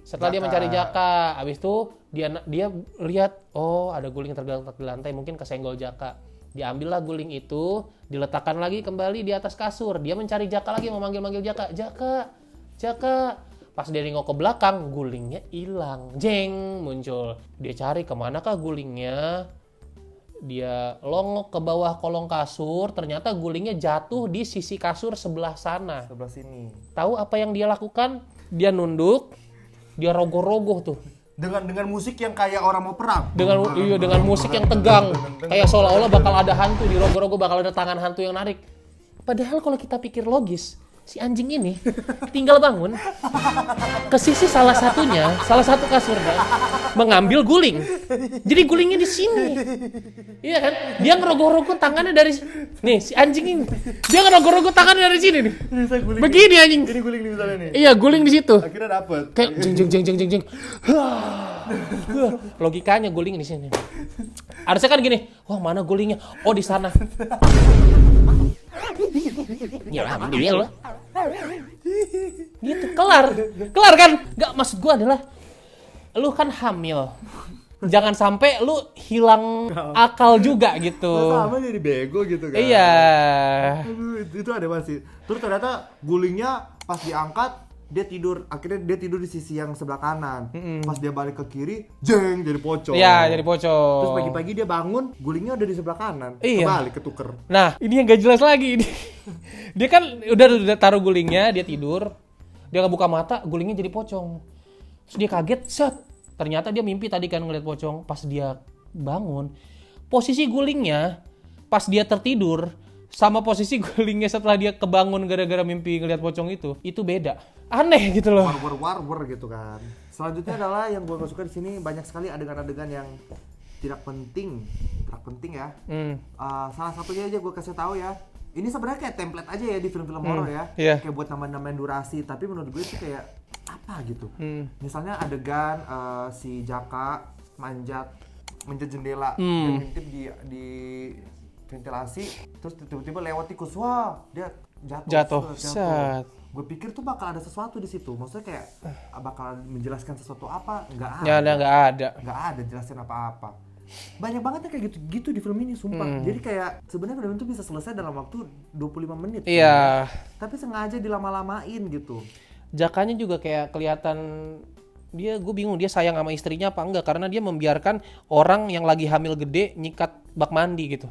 Setelah dia mencari Jaka, abis itu dia lihat, oh ada guling tergeletak di lantai, mungkin kesenggol Jaka. Diambillah guling itu, diletakkan lagi kembali di atas kasur. Dia mencari Jaka lagi, mau manggil Jaka. Jaka. Pas dia nengok ke belakang, gulingnya hilang. Jeng, muncul. Dia cari kemanakah gulingnya. Dia longok ke bawah kolong kasur, ternyata gulingnya jatuh di sisi kasur sebelah sana. sebelah sini. Tahu apa yang dia lakukan? Dia nunduk, dia rogoh-rogoh tuh. Dengan musik yang kayak orang mau perang. Dengan musik yang tegang, kayak seolah-olah bakal ada hantu di rogo-rogo, bakal ada tangan hantu yang narik. Padahal kalau kita pikir logis, si anjing ini tinggal bangun ke sisi salah satu kasurnya mengambil guling. Jadi gulingnya di sini. Iya kan? Dia ngerogoh-rogoh tangannya dari nih si anjing ini. Dia ngerogoh-rogoh tangannya dari sini nih. Begini anjing. Ini guling nih misalnya nih. Iya, guling di situ. Akhirnya dapet. Kayak jeng. Logikanya guling di sini. Harusnya kan gini. Wah, mana gulingnya? Oh, di sana. Ya ambil. Gitu, kelar kan? Nggak, maksud gua adalah lu kan hamil, jangan sampai lu hilang akal juga gitu. Sama jadi bego gitu kan. Iya. Aduh, itu ada masih. Terus ternyata gulingnya pas diangkat dia tidur, akhirnya dia tidur di sisi yang sebelah kanan. Pas dia balik ke kiri, jeng jadi pocong. Iya, jadi pocong. Terus pagi-pagi dia bangun, gulingnya udah di sebelah kanan. Iya. Kebalik, ketuker. Nah, ini yang gak jelas lagi. Dia kan udah taruh gulingnya, dia tidur. Dia nggak buka mata, gulingnya jadi pocong. Terus dia kaget, set. Ternyata dia mimpi tadi kan ngeliat pocong. Pas dia bangun, posisi gulingnya pas dia tertidur sama posisi gulingnya setelah dia kebangun gara-gara mimpi ngeliat pocong itu beda. Aneh gitu loh. War gitu kan. Selanjutnya adalah yang gue gak suka di sini, banyak sekali adegan-adegan yang tidak penting ya. Salah satunya aja gue kasih tahu ya. Ini sebenarnya kayak template aja ya di film-film horor ya. Iya. Kayak buat nambah-nambahin durasi, tapi menurut gue itu kayak apa gitu. Misalnya adegan si Jaka manjat jendela dan ngintip di ventilasi, terus tiba-tiba lewat tikus, wah dia jatuh. Set. Gue pikir tuh bakal ada sesuatu di situ, maksudnya kayak bakal menjelaskan sesuatu apa, nggak ada jelasin apa-apa. Banyak banget yang kayak gitu di film ini, sumpah. Jadi kayak sebenarnya film itu bisa selesai dalam waktu 25 menit. Iya. Tapi sengaja dilama-lamain gitu. Jakanya juga kayak kelihatan gue bingung dia sayang sama istrinya apa enggak, karena dia membiarkan orang yang lagi hamil gede nyikat bak mandi gitu.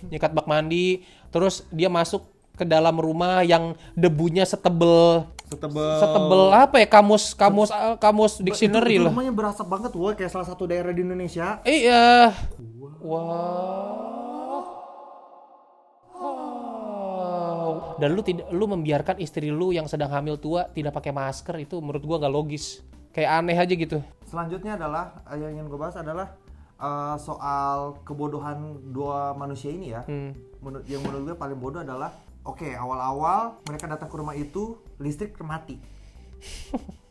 Nyikat bak mandi, terus dia masuk ke dalam rumah yang debunya setebel apa ya, kamus dictionary itu lah. rumahnya berasap banget, wah kayak salah satu daerah di Indonesia. Iya. Wow. Dan lu membiarkan istri lu yang sedang hamil tua tidak pakai masker, itu menurut gua nggak logis. Kayak aneh aja gitu. Selanjutnya adalah yang ingin gue bahas adalah soal kebodohan dua manusia ini ya. Yang menurut gue paling bodoh adalah awal-awal mereka datang ke rumah itu listrik mati.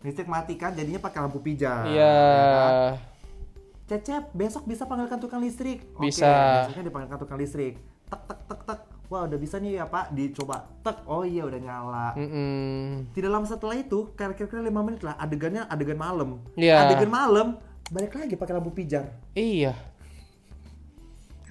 Listrik mati kan, jadinya pakai lampu pijar. Iya. Ya kan? Cecep, besok bisa panggilkan tukang listrik. Bisa. Besoknya dipanggilkan tukang listrik. Tek. Wah udah bisa nih ya Pak, dicoba. Tek, oh iya udah nyala. Tidak lama setelah itu, kira-kira 5 menit lah, adegan malam. Iya. Adegan malam, balik lagi pakai lampu pijar. Iya.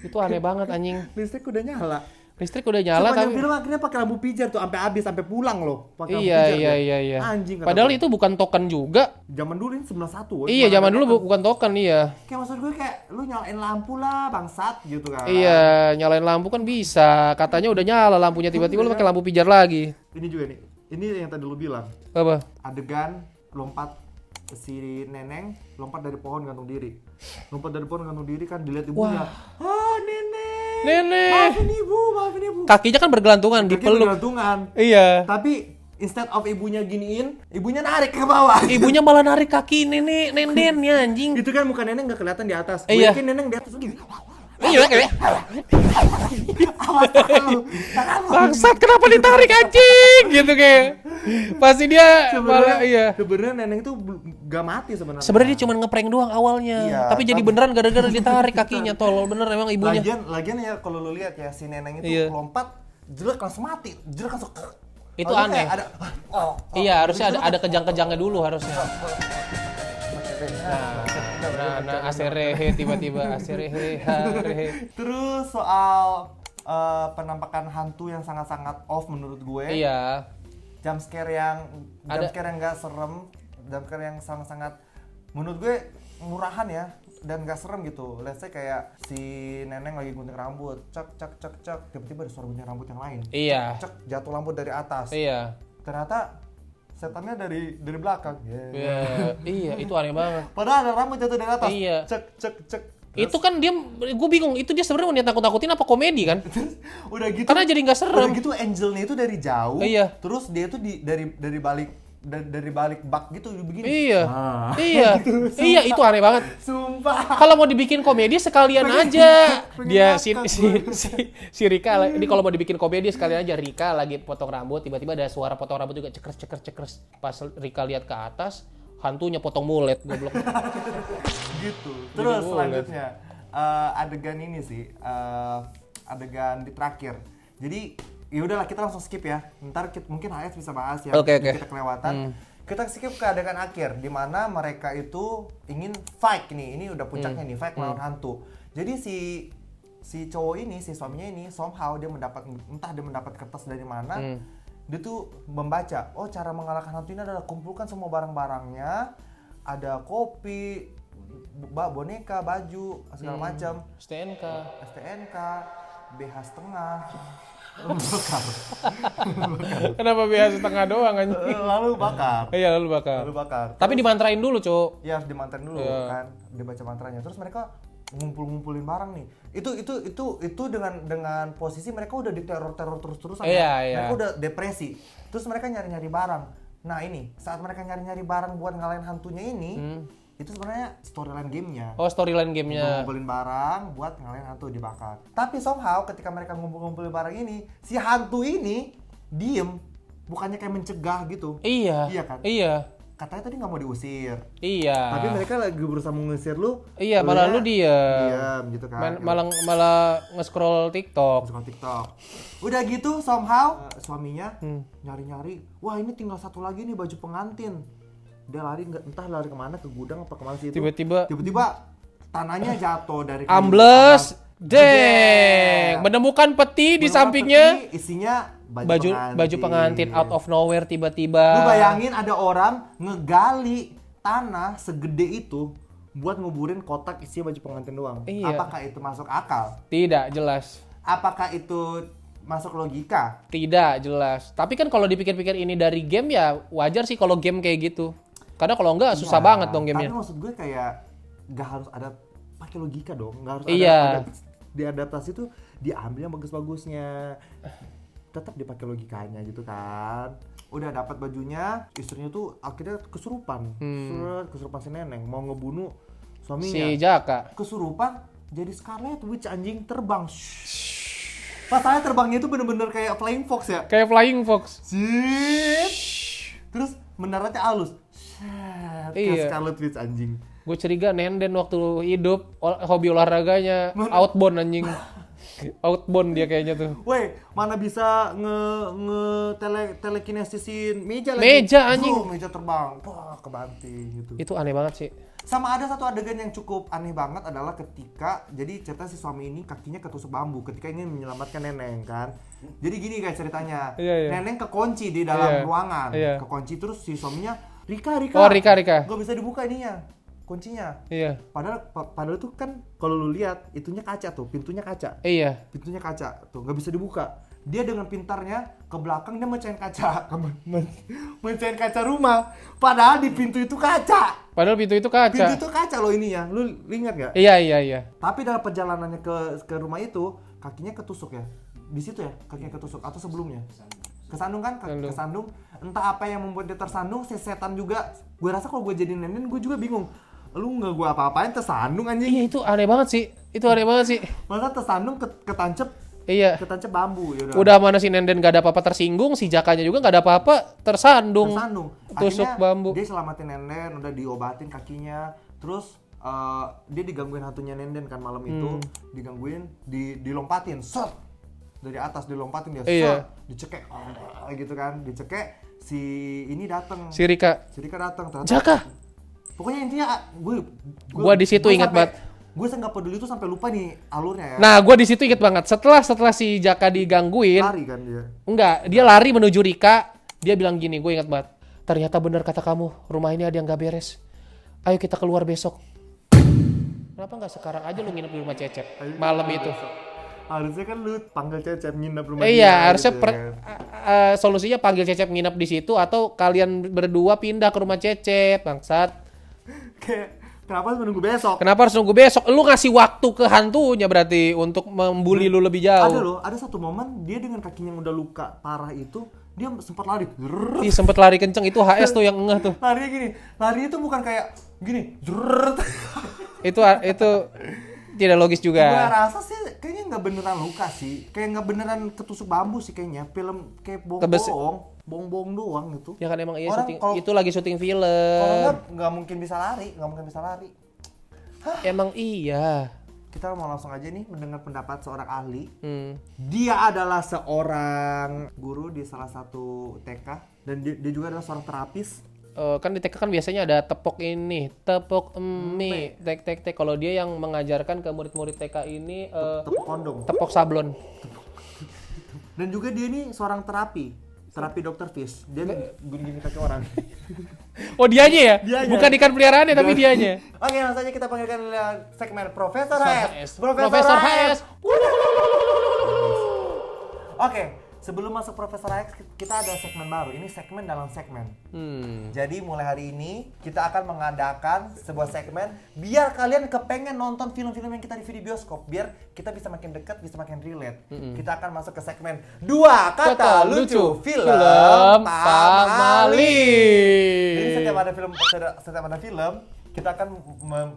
Itu aneh banget anjing. Listrik udah nyala. Tapi film akhirnya pakai lampu pijar tuh sampai habis, sampai pulang loh pakai lampu iya, pijar. Iya. Anjing. Padahal itu bukan token juga. Zaman dulu ini 9.1. Iya, zaman dulu bukan token, iya. Kayak maksud gue kayak lu nyalain lampu lah bangsat gitu kan. Iya, nyalain lampu kan bisa. Katanya udah nyala lampunya, tiba-tiba lu pakai lampu pijar lagi. Ini juga nih. Ini yang tadi lu bilang. Apa? Adegan lompat si neneng lompat dari pohon gantung diri. Kan dilihat ibunya. Ah, nenek. Maafin ibu. Kakinya kan bergelantungan, dipeluk. Iya. Tapi instead of ibunya giniin, ibunya narik ke bawah. Ibunya malah narik kaki nenennya anjing. Itu kan muka neneng nggak kelihatan di atas. Iya. Gue yakin neneng di atas lagi. Iya. Bangsat, kenapa ditarik anjing? Gitu kayak. Pasti dia malah iya. Sebenarnya neneng itu gak mati sebenarnya. Sebenarnya dia cuma ngeprank doang awalnya. Iya, tapi jadi beneran gara-gara ditarik kakinya, tolol bener emang ibunya. Lagian ya kalau lu lihat ya si neneng itu Iya. lompat, jelek langsung mati. Jelek langsung Itu aneh. Iya, harusnya ada kejang-kejangnya dulu harusnya. Nah, aserehe tiba-tiba aserehe. Terus soal penampakan hantu yang sangat-sangat off menurut gue. Iya. Jump scare yang enggak serem, jump scare yang sangat-sangat menurut gue murahan ya dan enggak serem gitu. Let's say kayak si neneng lagi gunting rambut, cek, tiba-tiba ada suara gunting rambut yang lain. Iya. Cek, jatuh lampu dari atas. Iya. Ternyata setannya dari belakang. Iya, itu aneh banget. Padahal ada rambut jatuh dari atas. Iya. Cek. Itu kan dia, gue bingung, itu dia sebenarnya niat nakut-nakutin apa komedi kan? Udah gitu. Karena jadi nggak serem. Udah gitu angelnya itu dari jauh. Iya. Terus dia tuh dari balik bak gitu begini. Iya, Ah. iya, iya itu aneh banget. Sumpah. Kalau mau dibikin komedi sekalian aja. Dia si Rika, ini kalau mau dibikin komedi sekalian aja. Rika lagi potong rambut, tiba-tiba ada suara potong rambut juga cekrek. Pas Rika lihat ke atas, hantunya potong mulet, goblok. Gitu. Terus Jadi selanjutnya adegan ini sih, adegan di terakhir. Jadi ya udahlah kita langsung skip ya. Ntar mungkin HS bisa bahas ya. Oke. Kita kelewatan. Kita skip ke adegan akhir di mana mereka itu ingin fight nih. Ini udah puncaknya nih, fight melawan hantu. Jadi si cowok ini, si suaminya ini somehow dia mendapat kertas dari mana. Dia tuh membaca, oh cara mengalahkan hantu ini adalah kumpulkan semua barang-barangnya. Ada kopi, boneka, baju, segala macam. STNK. BH setengah. Kenapa biasa setengah doang anjing? Lalu bakar. Iya, lalu bakar. Tapi Terus, dimantrain dulu, Cok. ya harus dimantrain dulu Iya. kan, dibaca mantranya. Terus mereka ngumpulin barang nih. Itu dengan posisi mereka udah diteror terus-terusan. Iya, iya. Mereka udah depresi. Terus mereka nyari-nyari barang. Nah, ini saat mereka nyari-nyari barang buat ngalahin hantunya ini, itu sebenarnya storyline gamenya. Oh, storyline gamenya. Ngumpulin barang buat ngalahin hantu dibakar. Tapi somehow ketika mereka ngumpulin barang ini, si hantu ini diem, bukannya kayak mencegah gitu. Iya. Iya kan? Iya. Katanya tadi nggak mau diusir. Iya. Tapi mereka lagi berusaha mengusir lu. Iya, malah lu diem. Diam gitu kan. Malah nge-scroll TikTok. Suka TikTok. Udah gitu somehow suaminya nyari-nyari, wah ini tinggal satu lagi nih baju pengantin. Dia lari entah lari kemana, ke gudang apa kemana sih itu. Tiba-tiba tanahnya jatuh dari kayu. ambles. Gede. Deng. Menemukan peti di Menemukan sampingnya. peti, isinya Baju pengantin out of nowhere tiba-tiba. Lu bayangin ada orang ngegali tanah segede itu buat nguburin kotak isi baju pengantin doang. Iya. Apakah itu masuk akal? Tidak jelas. Apakah itu masuk logika? Tidak jelas. Tapi kan kalau dipikir-pikir ini dari game ya wajar sih kalau game kayak gitu. Karena kalau enggak susah Iya, banget dong gamenya. Tapi maksud gue kayak gak harus ada pakai logika dong. Gak harus Iya. ada diadaptasi tuh diambil yang bagus-bagusnya. Tetap dipakai logikanya gitu kan. Udah dapat bajunya, istrinya tuh akhirnya kesurupan. Kesurupan si Neneng mau ngebunuh suaminya. Si Jaka. Kesurupan jadi Scarlet Witch anjing terbang. Pasalnya terbangnya itu bener-bener kayak Flying Fox ya. Kayak Flying Fox. Shit. Terus mendaratnya halus. Kayak Iya. Scarlet Witch anjing. Gue curiga Nenden waktu hidup hobi olahraganya outbound anjing. Outbound dia kayaknya tuh. Woi, mana bisa telekinesisin meja lagi. Meja, anjing. Meja terbang. Wah, kebanting gitu. Itu aneh banget sih. Sama ada satu adegan yang cukup aneh banget adalah ketika jadi cerita si suami ini kakinya ketusuk bambu ketika ingin menyelamatkan Neneng kan. Jadi gini guys ceritanya. Iya. Neneng kekunci di dalam ruangan. Iya. Kekunci terus si suaminya, Rika. Oh, Rika. Gak bisa dibuka ininya. Kuncinya. Iya. Padahal tuh kan kalau lu lihat itunya kaca tuh, pintunya kaca. Iya. Pintunya kaca tuh nggak bisa dibuka. Dia dengan pintarnya ke belakang dia mecahin kaca, mecahin kaca rumah. Padahal di pintu itu kaca. Padahal pintu itu kaca. Pintu itu kaca loh ini ya. Lu ingat nggak? Iya. Tapi dalam perjalanannya ke rumah itu kakinya ketusuk ya. Di situ ya kakinya ketusuk atau sebelumnya? Kesandung kan? Kesandung. Entah apa yang membuat dia tersandung. Si setan juga. Gue rasa kalau gue jadi Nenen gue juga bingung. Lu nggak gue apa-apain tersandung anjing. Iya itu aneh banget sih. Masa tersandung ketancep. Iya. Ketancep bambu ya Udah mana si Nenden gak ada apa-apa tersinggung, si Jakanya juga gak ada apa-apa tersandung. Tusuk Akhirnya bambu. dia selamatin Nenden, udah diobatin kakinya. Terus dia digangguin hantunya Nenden kan malam itu. Digangguin, dilompatin. Set! Dari atas dilompatin dia. Iya. Set! Dicekek. Gitu kan. Dicekek. Si ini datang. Si Rika. Datang. Jaka. Pokoknya intinya Gua di situ ingat banget. Gue nggak peduli itu sampai lupa nih alurnya ya. Nah, gue di situ inget banget. Setelah si Jaka digangguin, Lari kan dia. enggak, dia lari menuju Rika. Dia bilang gini, gue ingat banget. Ternyata benar kata kamu, rumah ini ada yang gak beres. Ayo kita keluar besok. Kenapa nggak sekarang aja lu nginep di rumah Cecep malam itu? Harusnya kan lu panggil Cecep nginep rumah Iya, harusnya gitu kan. solusinya panggil Cecep nginep di situ atau kalian berdua pindah ke rumah Cecep, bangsat. Kayak Kenapa harus menunggu besok? Kenapa harus nunggu besok? Lu ngasih waktu ke hantunya berarti untuk membuli lu lebih Ada jauh. loh, ada satu momen dia dengan kakinya yang udah luka parah itu, dia sempat lari. Zrrrt. Ih, sempet lari kenceng, itu HS tuh yang ngeh tuh. Larinya gini, lari itu bukan kayak gini. Zrrrt. Itu tidak logis Gue juga. rasa sih kayaknya nggak beneran luka sih, kayak nggak beneran ketusuk bambu sih kayaknya. Film kayak bohong-bohong doang gitu. Ya kan emang iya Orang syuting, kalau- itu lagi syuting Kalau film. nggak mungkin bisa lari, nggak mungkin bisa lari. Emang iya. Kita mau langsung aja nih mendengar pendapat seorang ahli. Hmm. Dia adalah seorang guru di salah satu TK dan dia juga adalah seorang terapis. Kan di TK kan biasanya ada tepok ini, tepok mie, tek. Kalau dia yang mengajarkan ke murid-murid TK ini Tepuk kondom. tepok sablon. Dan juga dia ini seorang terapi Dr. Fish. Dia gini-gini kaki orang. Oh dianya ya? Dianya. Bukan ikan peliharaannya tapi dianya. Oke, langsung aja kita panggilkan segmen Profesor HS. Profesor HS. Oke, sebelum masuk Profesor HS kita ada segmen baru. Ini segmen dalam segmen. Jadi mulai hari ini kita akan mengadakan sebuah segmen biar kalian kepengen nonton film-film yang kita review di bioskop, biar kita bisa makin dekat, bisa makin relate. Kita akan masuk ke segmen 2 kata lucu film Pamali. Jadi setiap ada film, kita akan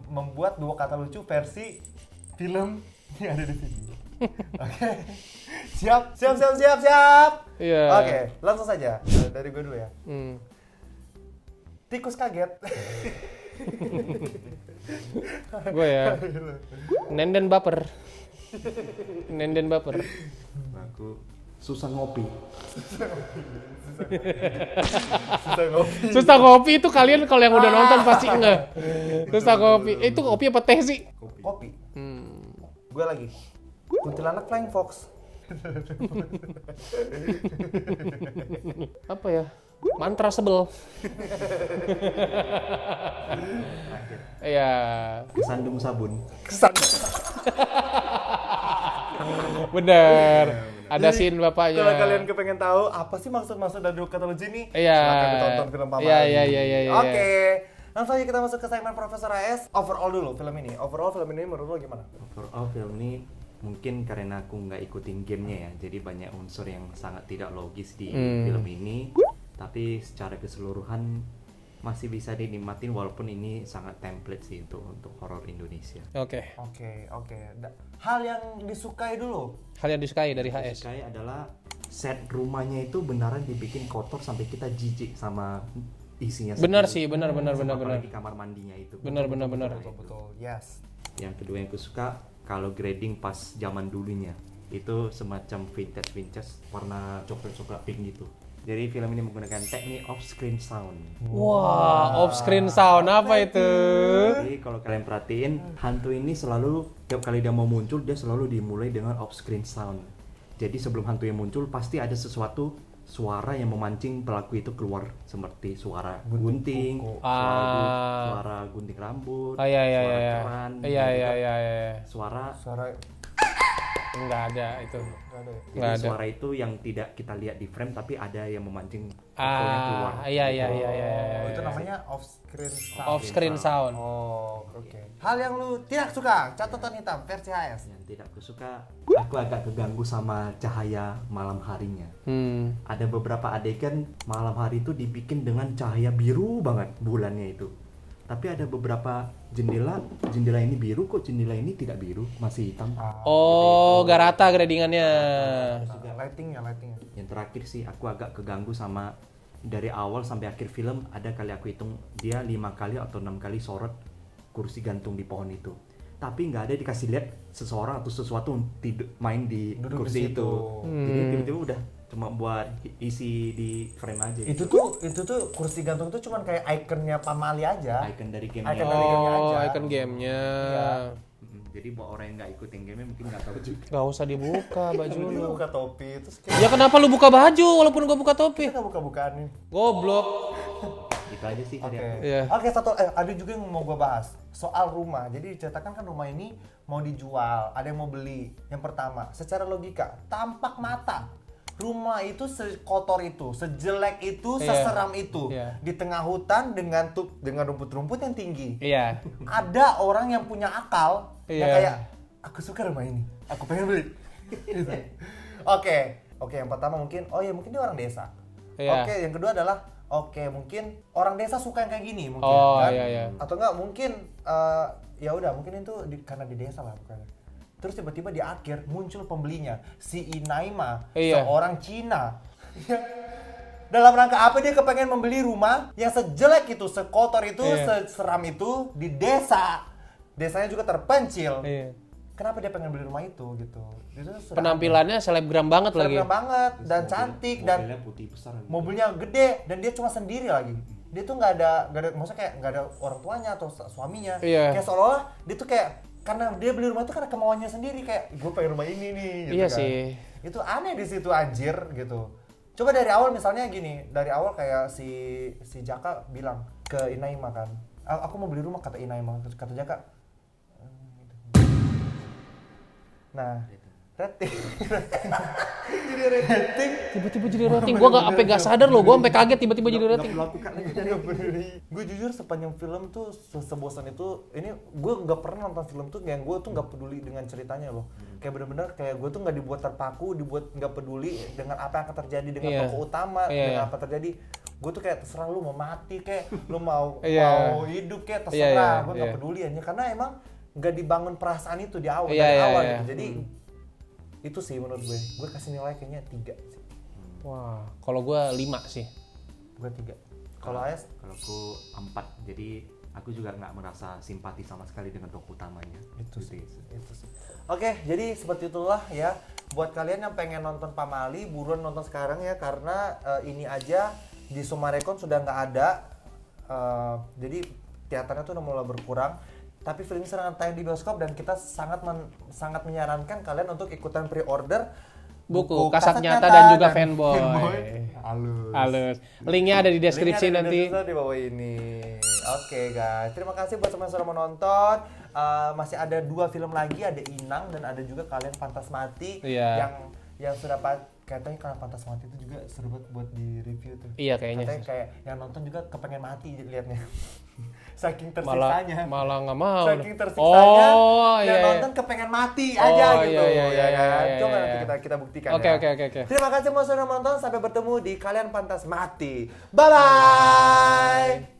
membuat 2 kata lucu versi film yang ada di sini. Oke. Siap. Iya. Oke, langsung saja. Dari gue dulu ya. Tikus kaget. Gue ya. Nenden baper. Aku susah ngopi. Susah ngopi itu kalian kalau yang udah nonton pasti ngeh. Susah ngopi. Itu kopi apa teh sih? Kopi. Gue lagi. Kuntilanak Flying Fox. Apa ya? Mantra sebel. Iya. Kesandung sabun. Bener. Ada scene bapaknya. Kalau kalian kepengen tahu apa sih maksud dari 2 kata lucu ini, Iya. silakan ditonton film Pamali. Iya. Oke. Langsung aja kita masuk ke segmen Profesor AS. Overall dulu film ini. Overall film ini menurut lo gimana? Overall film ini mungkin karena aku nggak ikutin gamenya ya, jadi banyak unsur yang sangat tidak logis di film ini. Tapi secara keseluruhan masih bisa dinikmatin walaupun ini sangat template sih untuk horor Indonesia. Oke. Oke. Hal yang disukai dulu. Hal yang disukai dari Yang HS. saya adalah set rumahnya itu beneran dibikin kotor sampai kita jijik sama isinya. Benar sendiri. sih, benar. Apalagi kamar mandinya itu. Benar. Betul. Yes. Yang kedua yang aku suka kalau grading pas zaman dulunya itu semacam vintage warna coklat pink gitu. Jadi film ini menggunakan teknik off screen sound. Wah, off screen sound apa itu? Jadi kalau kalian perhatiin hantu ini selalu tiap kali dia mau muncul dia selalu dimulai dengan off screen sound. Jadi sebelum hantu yang muncul pasti ada sesuatu suara yang memancing pelaku itu keluar, seperti suara gunting, suara gunting rambut, suara keran, suara Enggak ada itu. jadi Nggak ada. suara itu yang tidak kita lihat di frame tapi ada yang memancing pukulnya keluar. Iya. Itu namanya off screen sound. Off screen sound. Oh, oke. Hal yang lu tidak suka, catatan hitam versi HS. Yang tidak aku suka, aku agak keganggu sama cahaya malam harinya. Ada beberapa adegan malam hari itu dibikin dengan cahaya biru banget bulannya itu. Tapi ada beberapa jendela ini biru kok jendela ini tidak biru, masih hitam. Oh, gak rata gradingannya. Lightingnya. Yang terakhir sih aku agak keganggu sama dari awal sampai akhir film ada kali aku hitung dia 5 kali atau 6 kali sorot kursi gantung di pohon itu. Tapi nggak ada dikasih lihat seseorang atau sesuatu main di Duduk kursi di situ. itu. Jadi tiba-tiba udah cuma buat isi di frame aja. Itu tuh kursi gantung tuh cuman kayak ikonnya Pamali aja. Icon dari Icon gamenya. dari gamenya Oh, aja. icon gamenya. Iya. Jadi buat orang yang nggak ikutin gamenya mungkin nggak tahu juga. Gak usah dibuka baju Lu lu. buka topi terus Ya kenapa lu buka baju walaupun gua buka topi? kita buka-bukaan nih. Goblok. Itu aja sih Oke. tadi aku. Iya. Oke, ada juga yang mau gua bahas soal rumah. Jadi diceritakan kan rumah ini mau dijual, ada yang mau beli. Yang pertama, secara logika, tampak mata rumah itu sekotor itu, sejelek itu, Iya. seseram itu, Iya. di tengah hutan dengan rumput-rumput yang tinggi. Iya. Ada orang yang punya akal yang Iya. kayak aku suka rumah ini, aku pengen beli. Gitu. Oke, yang pertama mungkin mungkin dia orang desa. Iya. Oke, yang kedua adalah mungkin orang desa suka yang kayak gini mungkin Oh, kan. iya. Atau enggak mungkin ya udah mungkin itu karena di desa lah bukan. Terus tiba-tiba di akhir muncul pembelinya, si Inaima, Iya. seorang Cina. Dalam rangka apa dia kepengen membeli rumah yang sejelek itu, sekotor itu, Iya. seseram itu di desa. Desanya juga terpencil. Iya. Kenapa dia pengen beli rumah itu gitu? Itu sudah Penampilannya selebgram banget lagi. selebgram banget dan cantik dan mobilnya putih besar gitu. mobilnya gede dan dia cuma sendiri lagi. Dia tuh nggak ada maksudnya kayak nggak ada orang tuanya atau suaminya. Iya. Kayak seolah-olah dia tuh kayak karena dia beli rumah itu karena kemauannya sendiri, kayak gue pengen rumah ini nih gitu Iya kan. sih. Itu aneh di situ anjir gitu. Coba dari awal misalnya gini, dari awal kayak si Jaka bilang ke Inaima kan, aku mau beli rumah, kata Inaima, kata Jaka. Nah, rating. Jadi rating. Tiba-tiba jadi rating. Gua nggak sadar loh. Gua sampai kaget tiba-tiba jadi rating. Gue jujur sepanjang film tuh sebosan itu, ini gue nggak pernah nonton film tuh yang gue tuh nggak peduli dengan ceritanya loh. Kayak bener-bener kayak gue tuh nggak dibuat terpaku, dibuat nggak peduli dengan apa yang akan terjadi dengan Iya. tokoh utama, Iya. dengan apa terjadi. Gue tuh kayak terserah lu mau mati kayak lu mau Iya. mau hidup kayak Iya, terserah. iya, Gue nggak iya. peduli aja karena emang nggak dibangun perasaan itu di awal Iya, dari iya, awal iya. gitu. Jadi itu sih menurut gue kasih nilai kayaknya 3 sih. Wah, kalau gua 5 sih. Gue 3. Kalau Ayas Kalau aku 4, jadi aku juga nggak merasa simpati sama sekali dengan tokoh utamanya. itu sih. Oke, jadi seperti itulah ya. Buat kalian yang pengen nonton Pamali, buruan nonton sekarang ya karena ini aja di Sumarekon sudah nggak ada. Jadi teaternya tuh udah mulai berkurang. Tapi film ini sedang tayang di bioskop dan kita sangat menyarankan kalian untuk ikutan pre-order Buku Kasat Nyata dan juga Fanboy. Halus. Halus. Linknya ada di deskripsi Linknya ada nanti. di bawah ini. Oke guys, terima kasih buat teman-teman sudah menonton. Masih ada 2 film lagi, ada Inang dan ada juga Kalian Pantas Mati Iya. yang sudah katanya Kalian Pantas Mati itu juga seru banget buat di review tuh. Iya, kayaknya. Katanya kayak yang nonton juga kepengen mati liatnya. Saking Malah tersiksanya. nggak mau. Saking tersiksanya. Oh, yang iya. nonton kepengen mati aja Oh, gitu. iya, ya kan? iya, Coba iya. nanti kita buktikan Oke, ya. oke. Terima kasih buat sudah menonton. Sampai bertemu di Kalian Pantas Mati. Bye bye.